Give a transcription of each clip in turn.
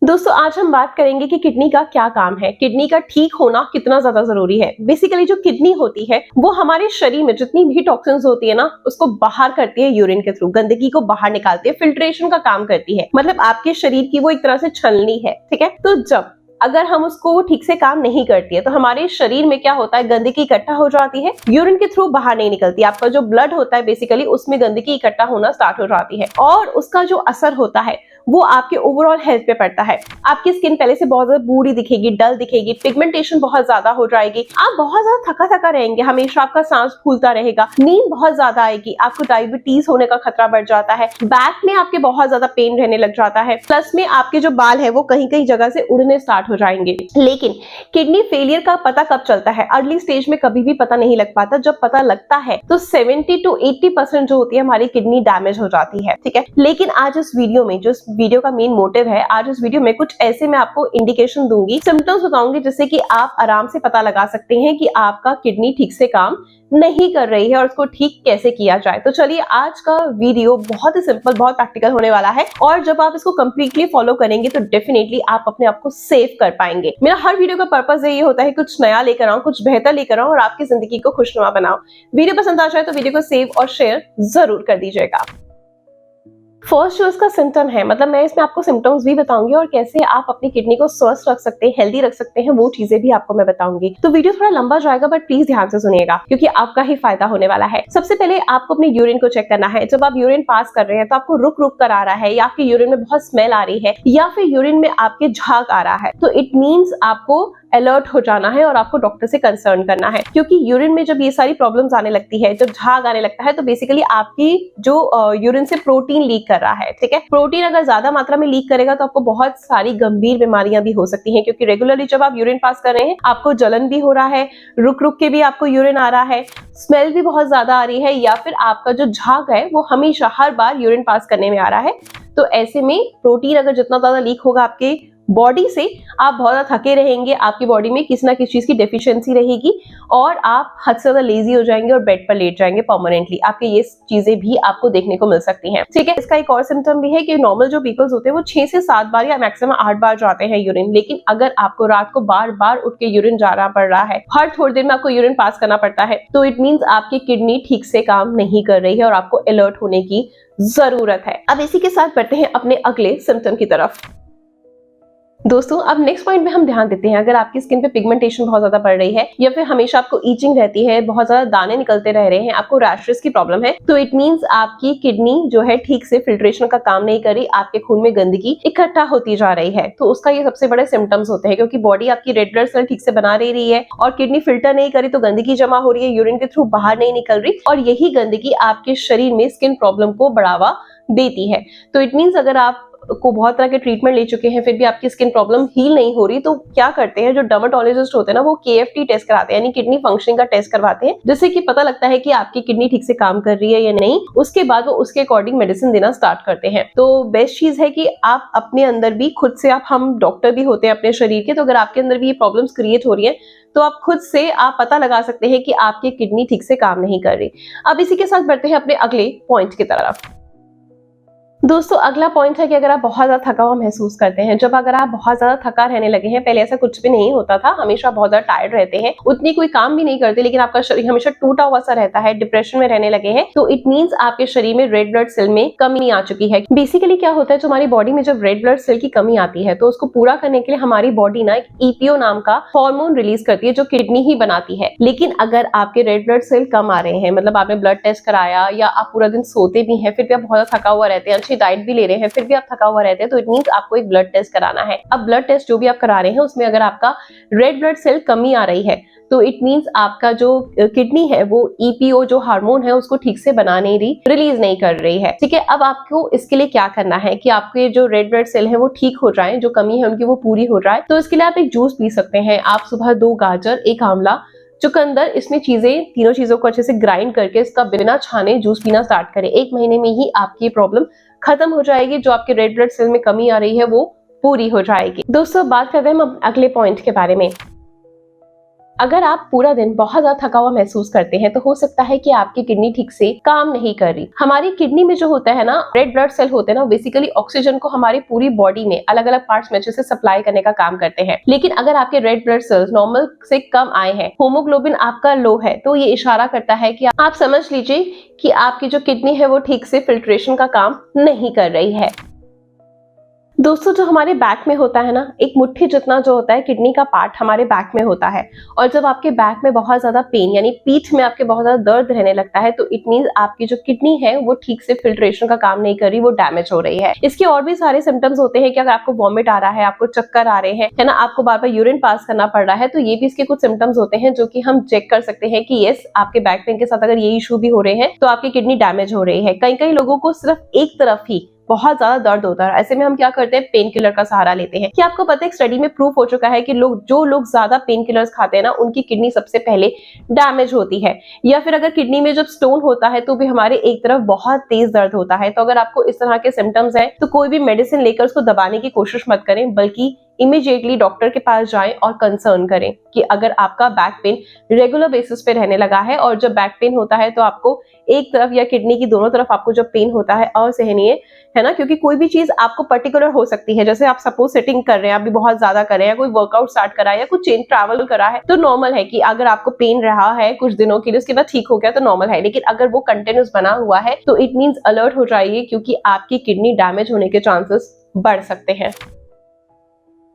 दोस्तों आज हम बात करेंगे कि किडनी का क्या काम है, किडनी का ठीक होना कितना ज्यादा जरूरी है। बेसिकली जो किडनी होती है वो हमारे शरीर में जितनी भी टॉक्सिन्स होती है ना उसको बाहर करती है यूरिन के थ्रू, गंदगी को बाहर निकालती है, फिल्ट्रेशन का काम करती है। मतलब आपके शरीर की वो एक तरह से छलनी है, ठीक है। तो जब अगर हम उसको ठीक से काम नहीं करती है तो हमारे शरीर में क्या होता है, गंदगी इकट्ठा हो जाती है, यूरिन के थ्रू बाहर नहीं निकलती। आपका जो ब्लड होता है बेसिकली उसमें गंदगी इकट्ठा होना स्टार्ट हो जाती है और उसका जो असर होता है वो आपके ओवरऑल हेल्थ पे पड़ता है। आपकी स्किन पहले से बहुत ज्यादा बूढ़ी दिखेगी, डल दिखेगी, पिगमेंटेशन बहुत ज्यादा हो जाएगी, आप बहुत ज्यादा थका थका रहेंगे, हमेशा आपका सांस फूलता रहेगा, नींद बहुत ज्यादा आएगी, आपको डायबिटीज होने का खतरा बढ़ जाता है, बैक में आपके बहुत ज्यादा पेन रहने लग जाता है, प्लस में आपके जो बाल है वो कहीं कहीं जगह से उड़ने स्टार्ट हो जाएंगे। लेकिन किडनी फेलियर का पता कब चलता है? अर्ली स्टेज में कभी भी पता नहीं लग पाता। जब पता लगता है तो 70 to 80% जो होती है हमारी किडनी डैमेज हो जाती है, ठीक है। लेकिन आज इस वीडियो में, जो वीडियो का मेन मोटिव है, आज इस वीडियो में कुछ ऐसे मैं आपको इंडिकेशन दूंगी, सिम्टम्स बताऊंगी जिससे कि आप आराम से पता लगा सकते हैं कि आपका किडनी ठीक से काम नहीं कर रही है और उसको ठीक कैसे किया जाए। तो चलिए आज का वीडियो बहुत ही सिंपल, बहुत प्रैक्टिकल होने वाला है और जब आप इसको कंप्लीटली फॉलो करेंगे तो डेफिनेटली आप अपने आप को सेव कर पाएंगे। मेरा हर वीडियो का पर्पस ये होता है कुछ नया लेकर आऊं, कुछ बेहतर लेकर आऊं और आपकी जिंदगी को खुशनुमा बनाऊं। वीडियो पसंद आ जाए तो वीडियो को सेव और शेयर जरूर कर दीजिएगा। फर्स्ट जो इसका सिम्टम है, मतलब मैं इसमें आपको सिम्टम्स भी बताऊंगी और कैसे आप अपनी किडनी को स्वस्थ रख सकते हैं, हेल्दी रख सकते हैं, वो चीजें भी आपको मैं बताऊंगी। तो वीडियो थोड़ा लंबा जाएगा बट प्लीज ध्यान से सुनिएगा क्योंकि आपका ही फायदा होने वाला है। सबसे पहले आपको अपने यूरिन को चेक करना है। जब आप यूरिन पास कर रहे हैं तो आपको रुक रुक कर आ रहा है या आपके यूरिन में बहुत स्मेल आ रही है या फिर यूरिन में आपके झाग आ रहा है तो इट मीन्स आपको अलर्ट हो जाना है और आपको डॉक्टर से कंसर्न करना है। क्योंकि यूरिन में जब ये सारी प्रॉब्लम्स आने लगती है, जब झाग आने लगता है तो बेसिकली आपकी जो यूरिन से प्रोटीन लीक कर रहा है, ठीक है। प्रोटीन अगर ज्यादा मात्रा में लीक करेगा तो आपको बहुत सारी गंभीर बीमारियां भी हो सकती हैं क्योंकि रेगुलरली जब आप यूरिन पास कर रहे हैं आपको जलन भी हो रहा है, रुक रुक के भी आपको यूरिन आ रहा है, स्मेल भी बहुत ज्यादा आ रही है या फिर आपका जो झाग है वो हमेशा हर बार यूरिन पास करने में आ रहा है। तो ऐसे में प्रोटीन अगर जितना ज्यादा लीक होगा आपके बॉडी से, आप बहुत ज्यादा थके रहेंगे, आपकी बॉडी में किसी ना किसी चीज की डेफिशिएंसी रहेगी और आप हद से ज्यादा लेजी हो जाएंगे और बेड पर लेट जाएंगे परमानेंटली। आपके ये चीजें भी आपको देखने को मिल सकती हैं, ठीक है। इसका एक और सिम्टम भी है कि नॉर्मल जो पीपल्स होते हैं वो 6 से 7 बार या मैक्सिमम 8 बार जाते हैं यूरिन, लेकिन अगर आपको रात को बार बार उठ के यूरिन जाना पड़ रहा है, हर थोड़ी देर में आपको यूरिन पास करना पड़ता है, तो इट मीन्स आपकी किडनी ठीक से काम नहीं कर रही है और आपको अलर्ट होने की जरूरत है। अब इसी के साथ बढ़ते हैं अपने अगले सिम्टम की तरफ। दोस्तों अब नेक्स्ट पॉइंट में हम ध्यान देते हैं, अगर आपकी स्किन पे पिगमेंटेशन बहुत ज्यादा बढ़ रही है या फिर हमेशा आपको ईचिंग रहती है, बहुत ज्यादा दाने निकलते रह रहे हैं, आपको रैशेस की प्रॉब्लम है, तो इट मींस आपकी किडनी जो है ठीक से फिल्ट्रेशन का काम नहीं कर रही, आपके खून में गंदगी इकट्ठा होती जा रही है। तो उसका ये सबसे बड़े सिम्टम्स होते हैं क्योंकि बॉडी आपकी रेड ब्लड सेल ठीक से बना रही है और किडनी फिल्टर नहीं करी तो गंदगी जमा हो रही है, यूरिन के थ्रू बाहर नहीं निकल रही और यही गंदगी आपके शरीर में स्किन प्रॉब्लम को बढ़ावा देती है। तो इट मींस अगर आप को बहुत तरह के ट्रीटमेंट ले चुके हैं फिर भी आपकी स्किन प्रॉब्लम हील नहीं हो रही तो क्या करते हैं, जो डर्मेटोलॉजिस्ट होते हैं ना वो KFT टेस्ट कराते हैं, यानी किडनी फंक्शनिंग का टेस्ट करवाते हैं, जिससे कि पता लगता है कि आपकी किडनी ठीक से काम कर रही है या नहीं। उसके बाद वो उसके अकॉर्डिंग मेडिसिन देना स्टार्ट करते हैं। तो बेस्ट चीज है कि आप अपने अंदर भी खुद से, आप हम डॉक्टर भी होते हैं अपने शरीर के, तो अगर आपके अंदर भी ये प्रॉब्लम्स क्रिएट हो रही है तो आप खुद से आप पता लगा सकते हैं कि आपकी किडनी ठीक से काम नहीं कर रही। अब इसी के साथ बढ़ते हैं अपने अगले पॉइंट की तरफ। दोस्तों अगला पॉइंट है कि अगर आप बहुत ज्यादा थका हुआ महसूस करते हैं, जब अगर आप बहुत ज्यादा थका रहने लगे हैं, पहले ऐसा कुछ भी नहीं होता था, हमेशा बहुत ज्यादा टायर्ड रहते हैं, उतनी कोई काम भी नहीं करते लेकिन आपका शरीर हमेशा टूटा हुआ सा रहता है, डिप्रेशन में रहने लगे हैं, तो इट मींस आपके शरीर में रेड ब्लड सेल में कमी आ चुकी है। बेसिकली क्या होता है, जो हमारी बॉडी में जब रेड ब्लड सेल की कमी आती है तो उसको पूरा करने के लिए हमारी बॉडी ना एक EPO नाम का हार्मोन रिलीज करती है जो किडनी ही बनाती है। लेकिन अगर आपके रेड ब्लड सेल कम आ रहे हैं, मतलब आपने ब्लड टेस्ट कराया या आप पूरा दिन सोते भी हैं फिर भी आप बहुत ज्यादा थका हुआ रहते हैं, अच्छी डाइट भी ले रहे हैं फिर भी आप थका हुआ रहते हैं, तो इट मींस आपको एक ब्लड टेस्ट कराना है। अब ब्लड टेस्ट जो भी आप करा रहे हैं उसमें अगर आपका रेड ब्लड सेल कमी आ रही है तो इट मींस आपका जो किडनी है वो EPO जो हार्मोन है उसको ठीक से बना नहीं रही, रिलीज नहीं कर रही है, ठीक है। अब आपको इसके लिए क्या करना है कि आपके जो रेड ब्लड सेल है वो ठीक हो जाए, जो कमी है उनकी वो पूरी हो जाए, तो इसके लिए आप एक जूस पी सकते हैं। आप सुबह 2 गाजर, 1 आंवला, चुकंदर, इसमें चीजें, तीनों चीजों को अच्छे से ग्राइंड करके इसका बिना छाने जूस पीना स्टार्ट करें। 1 महीने में ही आपकी प्रॉब्लम खत्म हो जाएगी, जो आपके रेड ब्लड सेल में कमी आ रही है वो पूरी हो जाएगी। दोस्तों बात करते हैं हम अगले पॉइंट के बारे में। अगर आप पूरा दिन बहुत ज्यादा थका हुआ महसूस करते हैं तो हो सकता है कि आपकी किडनी ठीक से काम नहीं कर रही। हमारी किडनी में जो होता है ना, रेड ब्लड सेल होते हैं ना, बेसिकली ऑक्सीजन को हमारी पूरी बॉडी में अलग अलग पार्ट्स में अच्छे से सप्लाई करने का काम करते हैं। लेकिन अगर आपके रेड ब्लड सेल्स नॉर्मल से कम आए हैं, हीमोग्लोबिन आपका लो है, तो ये इशारा करता है कि आप समझ लीजिए कि आपकी जो किडनी है वो ठीक से फिल्ट्रेशन का काम नहीं कर रही है। दोस्तों, जो हमारे बैक में होता है ना, एक मुट्ठी जितना जो होता है किडनी का पार्ट हमारे बैक में होता है। और जब आपके बैक में बहुत ज्यादा पेन यानी पीठ में आपके बहुत ज्यादा दर्द रहने लगता है तो इट मींस आपकी जो किडनी है वो ठीक से फिल्ट्रेशन का काम नहीं कर रही, वो डैमेज हो रही है। इसके और भी सारे सिम्टम्स होते हैं कि अगर आपको वॉमिट आ रहा है, आपको चक्कर आ रहे हैं, है ना, आपको बार बार यूरिन पास करना पड़ रहा है, तो ये भी इसके कुछ सिम्टम्स होते हैं जो कि हम चेक कर सकते हैं कि यस, आपके बैक पेन के साथ अगर ये इशू भी हो रहे हैं तो आपकी किडनी डैमेज हो रही है। कई कई लोगों को सिर्फ एक तरफ ही बहुत ज्यादा दर्द होता है। ऐसे में हम क्या करते हैं, पेन किलर का सहारा लेते हैं। क्या आपको पता है, एक स्टडी में प्रूफ हो चुका है कि जो लोग ज्यादा पेन किलर्स खाते हैं ना, उनकी किडनी सबसे पहले डैमेज होती है। या फिर अगर किडनी में जब स्टोन होता है तो भी हमारे एक तरफ बहुत तेज दर्द होता है। तो अगर आपको इस तरह के सिम्टम्स हैं तो कोई भी मेडिसिन लेकर उसको दबाने की कोशिश मत करें, बल्कि इमीडिएटली डॉक्टर के पास जाएं और कंसर्न करें कि अगर आपका बैक पेन रेगुलर बेसिस पे रहने लगा है, और जब बैक पेन होता है तो आपको एक तरफ या किडनी की दोनों तरफ आपको जब पेन होता है असहनीय है ना, क्योंकि कोई भी चीज आपको पर्टिकुलर हो सकती है। जैसे आप सपोज सिटिंग कर रहे हैं, आप भी बहुत ज्यादा कर रहे हैं, कोई वर्कआउट स्टार्ट करा है या कुछ चेंज ट्रैवल करा है, तो नॉर्मल है कि अगर आपको पेन रहा है कुछ दिनों के लिए, उसके बाद ठीक हो गया तो नॉर्मल है। लेकिन अगर वो कंटिन्यूस बना हुआ है तो इट मींस अलर्ट हो जाइए, क्योंकि आपकी किडनी डैमेज होने के चांसेस बढ़ सकते हैं।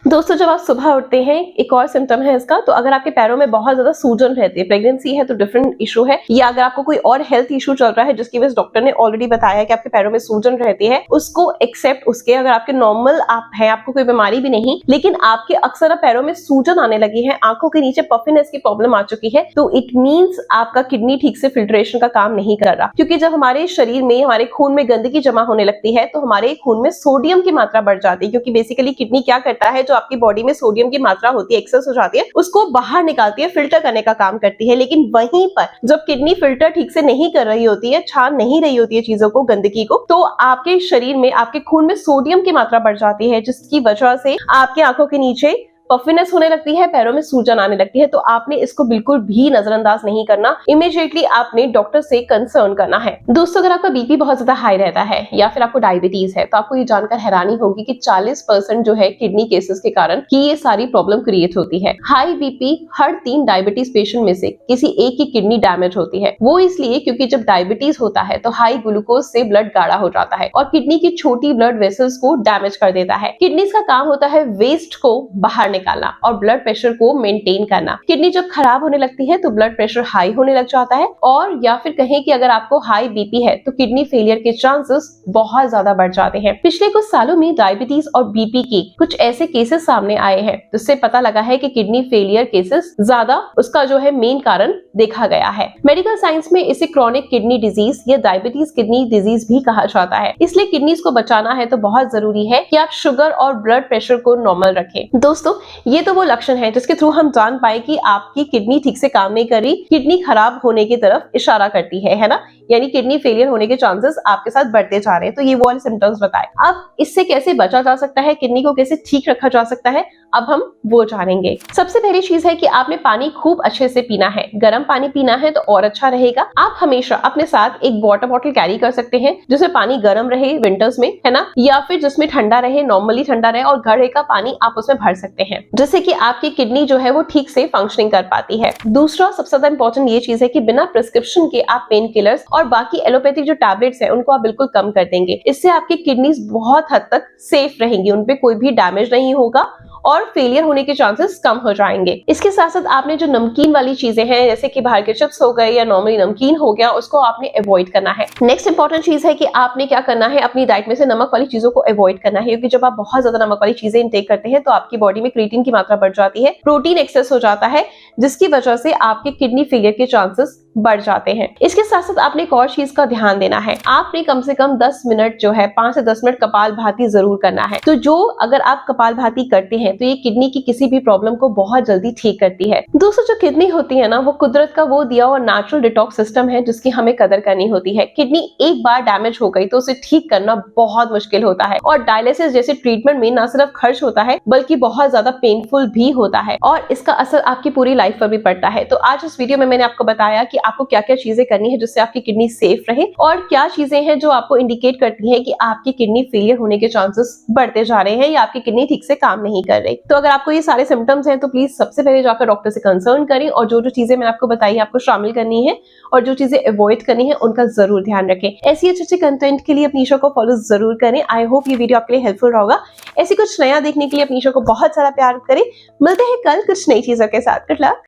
दोस्तों, जब आप सुबह उठते हैं, एक और सिम्टम है इसका, तो अगर आपके पैरों में बहुत ज्यादा सूजन रहती है, प्रेगनेंसी है तो डिफरेंट इशू है, या अगर आपको कोई और हेल्थ इशू चल रहा है जिसकी वजह से डॉक्टर ने ऑलरेडी बताया है कि आपके पैरों में सूजन रहती है, उसको एक्सेप्ट उसके, अगर आपके नॉर्मल आप हैं, आपको कोई बीमारी भी नहीं, लेकिन आपके अक्सर पैरों में सूजन आने लगी है, आंखों के नीचे पफिनेस की प्रॉब्लम आ चुकी है, तो इट मींस आपका किडनी ठीक से फिल्ट्रेशन का काम नहीं कर रहा। क्योंकि जब हमारे शरीर में, हमारे खून में गंदगी जमा होने लगती है तो हमारे खून में सोडियम की मात्रा बढ़ जाती है। क्योंकि बेसिकली किडनी क्या करता है, जो आपकी बॉडी में सोडियम की मात्रा होती है, एक्सेस हो जाती है, उसको बाहर निकालती है, फिल्टर करने का काम करती है। लेकिन वहीं पर जब किडनी फिल्टर ठीक से नहीं कर रही होती है, छान नहीं रही होती है चीजों को, गंदगी को, तो आपके शरीर में, आपके खून में सोडियम की मात्रा बढ़ जाती है, जिसकी वजह से आपके आंखों के नीचे पफिनेस होने लगती है, पैरों में सूजन आने लगती है। तो आपने इसको बिल्कुल भी नजरअंदाज नहीं करना, इमीडिएटली आपने डॉक्टर से कंसर्न करना है। दोस्तों, अगर आपका बीपी बहुत ज्यादा हाई रहता है या फिर आपको डायबिटीज है, तो आपको ये जानकर हैरानी होगी कि 40% जो है किडनी केसेस के कारण ही ये सारी प्रॉब्लम क्रिएट होती है। हाई बीपी, हर 3 डायबिटीज पेशेंट में से किसी एक की किडनी डैमेज होती है। वो इसलिए क्योंकि जब डायबिटीज होता है तो हाई ग्लूकोज से ब्लड गाढ़ा हो जाता है और किडनी की छोटी ब्लड वेसल्स को डैमेज कर देता है। किडनी का काम होता है वेस्ट को बाहर निकालना और ब्लड प्रेशर को मेंटेन करना। किडनी जब खराब होने लगती है तो ब्लड प्रेशर हाई होने लग जाता है, और या फिर कहें कि अगर आपको हाई बीपी है तो किडनी फेलियर के चांसेस बहुत ज्यादा बढ़ जाते हैं। पिछले कुछ सालों में डायबिटीज और बीपी के कुछ ऐसे केसेस सामने आए हैं जिससे पता लगा है कि किडनी फेलियर केसेस ज्यादा उसका जो है मेन कारण देखा गया है। मेडिकल साइंस में इसे क्रॉनिक किडनी डिजीज या डायबिटीज किडनी डिजीज भी कहा जाता है। इसलिए किडनीज को बचाना है तो बहुत जरूरी है कि आप शुगर और ब्लड प्रेशर को नॉर्मल रखें। दोस्तों, ये तो वो लक्षण है जिसके थ्रू हम जान पाए कि आपकी किडनी ठीक से काम नहीं कर रही, किडनी खराब होने की तरफ इशारा करती है ना, यानी किडनी फेलियर होने के चांसेस आपके साथ बढ़ते जा रहे हैं। तो ये वो वाले सिम्टम्स बताए। अब इससे कैसे बचा जा सकता है, किडनी को कैसे ठीक रखा जा सकता है, अब हम वो जानेंगे। सबसे पहली चीज है कि आपने पानी खूब अच्छे से पीना है। गर्म पानी पीना है तो और अच्छा रहेगा। आप हमेशा अपने साथ एक वाटर बॉटल कैरी कर सकते हैं जिसमें पानी गर्म रहे विंटर्स में, है ना, या फिर जिसमें ठंडा रहे, नॉर्मली ठंडा रहे, और घड़े का पानी आप उसमें भर सकते हैं, जिससे कि आपकी किडनी जो है वो ठीक से फंक्शनिंग कर पाती है। दूसरा सबसे ज्यादा इंपॉर्टेंट ये चीज है कि बिना प्रिस्क्रिप्शन के आप पेन किलर्स और बाकी एलोपैथिक जो टैबलेट्स है उनको आप बिल्कुल कम कर देंगे। इससे आपकी किडनीज बहुत हद तक सेफ रहेंगी, उनपे कोई भी डैमेज नहीं होगा और फेलियर होने के चांसेस कम हो जाएंगे। इसके साथ साथ आपने जो नमकीन वाली चीजें हैं, जैसे कि बाहर के चिप्स हो गए या नॉर्मली नमकीन हो गया, उसको आपने अवॉइड करना है। नेक्स्ट इंपॉर्टेंट चीज है कि आपने क्या करना है, अपनी डाइट में से नमक वाली चीजों को अवॉइड करना है, क्योंकि जब आप बहुत ज्यादा नमक वाली चीजें इंटेक करते हैं तो आपकी बॉडी में क्रिएटिन की मात्रा बढ़ जाती है, प्रोटीन एक्सेस हो जाता है, जिसकी वजह से आपके किडनी फेलियर के चांसेस बढ़ जाते हैं। इसके साथ साथ आपने एक और चीज का ध्यान देना है, आपने कम से कम 10 मिनट जो है 5 से 10 मिनट कपालभाति जरूर करना है। तो जो अगर आप कपालभाति करते हैं तो ये किडनी की किसी भी प्रॉब्लम को बहुत जल्दी ठीक करती है। दोस्तों, जो किडनी होती है ना, वो कुदरत का वो दिया हुआ नेचुरल डिटॉक्स सिस्टम है जिसकी हमें कदर करनी होती है। किडनी एक बार डैमेज हो गई तो उसे ठीक करना बहुत मुश्किल होता है और डायलिसिस जैसे ट्रीटमेंट में न सिर्फ खर्च होता है बल्कि बहुत ज्यादा पेनफुल भी होता है और इसका असर आपकी पूरी लाइफ पर भी पड़ता है। तो आज इस वीडियो में मैंने आपको बताया कि आपको क्या क्या चीजें करनी है जिससे आपकी किडनी सेफ रहे और क्या चीजें हैं जो आपको इंडिकेट करती है कि आपकी किडनी फेलियर होने के चांसेस बढ़ते जा रहे हैं या आपकी किडनी ठीक से काम नहीं कर रही। तो अगर आपको ये सारे सिम्टम्स हैं तो प्लीज सबसे पहले जाकर डॉक्टर से कंसर्न करें और जो जो चीजें मैंने आपको बताई आपको शामिल करनी है और जो चीजें अवॉइड करनी है उनका जरूर ध्यान रखें। ऐसी अच्छे कंटेंट के लिए अपनी शो को फॉलो जरूर करें। आई होप ये वीडियो आपके लिए हेल्पफुल होगा। ऐसी कुछ नया देखने के लिए अपनी शो को बहुत सारा प्यार करें। मिलते हैं कल कुछ नई चीजों के साथ। Good luck.